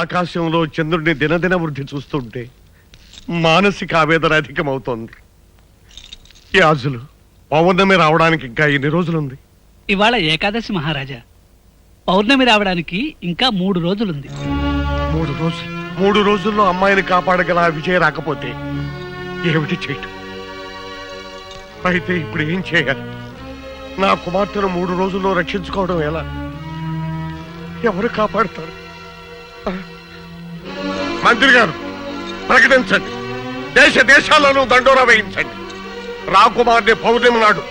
ఆకాశంలో చంద్రుడిని దినదిన వృద్ధి చూస్తుంటే మానసిక ఆవేదన అధికమవుతోంది. యాజులు, పౌర్ణమి రావడానికి ఇంకా ఎన్ని రోజులుంది? ఇవాళ ఏకాదశి మహారాజా. పౌర్ణమి రావడానికి ఇంకా 3 రోజులుంది. 3 రోజులు? 3 రోజుల్లో అమ్మాయిని కాపాడగల ఆ విజయ రాకపోతే ఏమిటి చేయటం? అయితే ఇప్పుడు ఏం చేయాలి? నా కుమార్తెను 3 రోజుల్లో రక్షించుకోవడం ఎలా? ఎవరు కాపాడతారు? మంత్రి గారు ప్రకటించండి, దేశ దేశాలను దండోరా వేయించండి. రాకుమార్ని పౌర్ణమి నాడు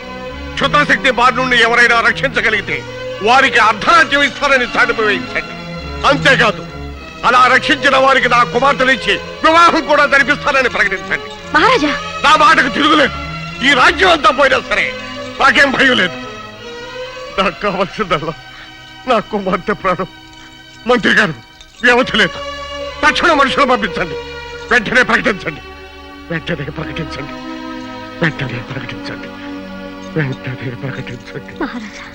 క్షుద్రశక్తి బారి నుండి ఎవరైనా రక్షించగలిగితే వారికి అర్ధరాజ్యం ఇస్తారని చాటింపు వేయించండి. అంతేకాదు, అలా రక్షించిన వారికి నా కుమార్తెనిచ్చి వివాహం కూడా జరిపిస్తారని ప్రకటించండి. మహారాజా, నా మాటకు తిరుగులేదు. ఈ రాజ్యం అంతా పోయినా సరే నాకేం భయం లేదు. నాకు కావాల్సిందల్లా నా కుమార్తె ప్రాణం. మంత్రి గారు, వ్యవధి లేదు. తక్షణ మనుషులు పంపించండి. వెంటనే ప్రకటించండి, వెంటనే ప్రకటించండి, వెంటనే ప్రకటించండి, వెంటనే ప్రకటించండి. మహారాజా.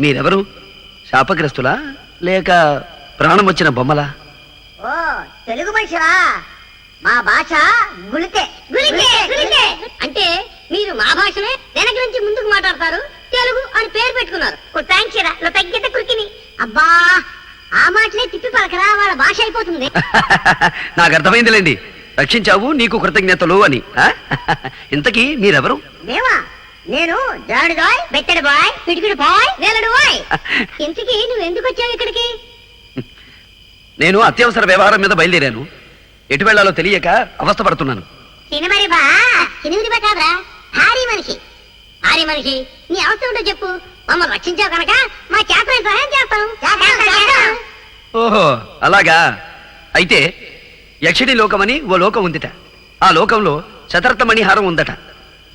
మీరెవరు? శాపగ్రస్తులా లేక ప్రాణం వచ్చిన బొమ్మలా? ఓ, తెలుగు మనిషిరా. మా భాష గుళితే. గుళితే గుళితే అంటే మీరు మా భాషనే వెనక నుంచి ముందుకు మాట్లాడతారు, తెలుగు అని పేరు పెట్టుకున్నారు. తగ్గిత కురికిని. అబ్బా, ఆ మాటలే తిప్పి పలకరా, వాళ్ళ భాష అయిపోతుంది. నాకు అర్థమైందిలేండి, రక్షించావు, నీకు కృతజ్ఞతలు అని. ఇంతకీ మీరెవరు? మేమా? నేను జాడు బాయ్, బెత్తడి బాయ్, పిడికిడి బాయ్, వేలడు బాయ్. ఇంతకీ నువ్వు ఎందుకు వచ్చావు ఇక్కడికి? నేను అత్యవసర వ్యవహారం మీద బయలుదేరాను. ఎటు వెళ్లాలో తెలియక అవస్థపడుతున్నాను. సినిమరి బా, సినిమరి బా కాదురా, భారీ మనిషి. భారీ మనిషి, నీ అవస్థ ఉంటో చెప్పు. మమ్మల్ని రక్షించావు కనుక మా చేతనైన సహాయం చేస్తాం. ఓహో, అలాగా. అయితే యక్షిణి లోకమని ఓ లోకం ఉందిట. ఆ లోకంలో శతరత్నమణిహారం ఉందట.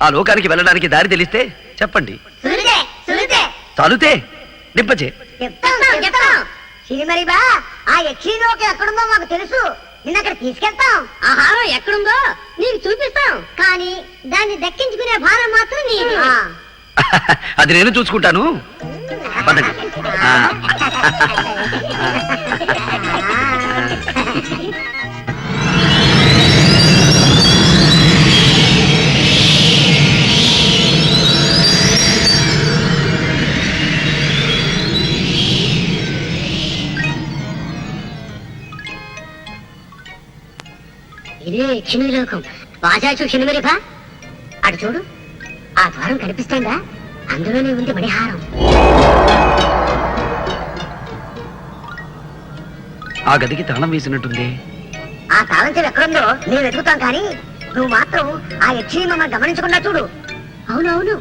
ఆ లోకానికి వెళ్ళడానికి దారి తెలిస్తే చెప్పండి. తలుతే నింపచే సిరిమరి బా, ఆ యక్షి లోకం ఎక్కడుందో మాకు తెలుసు. నిన్న అక్కడ తీసుకెళ్తాం. ఆ హారం ఎక్కడుందో నీకు చూపిస్తాం. కానీ దాన్ని దక్కించుకునే భారం మాత్రం నీది. అది నేను చూసుకుంటాను. ఇదే క్షణిలోకం వాచాచు క్షణిమరిపా అటు చూడు ఆ ద్వారం కనిపిస్తుందా అందులోనే ఉంది మణిహారం ఆ గదికి తాళం వేసినట్టుంది. ఆ తాళం చెవి ఎక్కడుందో మేము వెతుకుతాం కానీ నువ్వు మాత్రం ఆ యక్షిని మమ్మల్ని గమనించకుండా చూడు అవునవును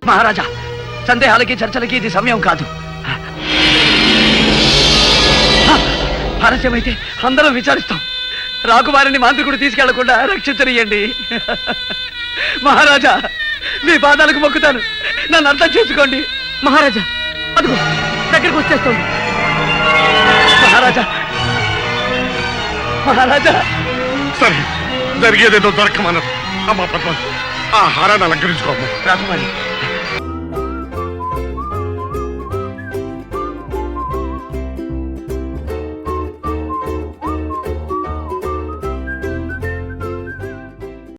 మహారాజా, సందేహాలకి చర్చలకి ఇది సమయం కాదు. ఆలస్యమైతే అందరం విచారిస్తాం. రాకుమారిని మాంత్రికుడు తీసుకెళ్లకుండా రక్షించనియండి. మహారాజా, మీ పాదాలకు మొక్కుతాను, నన్ను అర్థం చేసుకోండి. మహారాజా, అదిగో దగ్గరికి వచ్చేస్తుంది. మహారాజా, మహారాజా, సరే, జరిగేదేదో దొరకమన్నది. అమ్మా పద్మ, ఆ హారాన్ని అలంకరించుకోమ్మా. రాకుమారి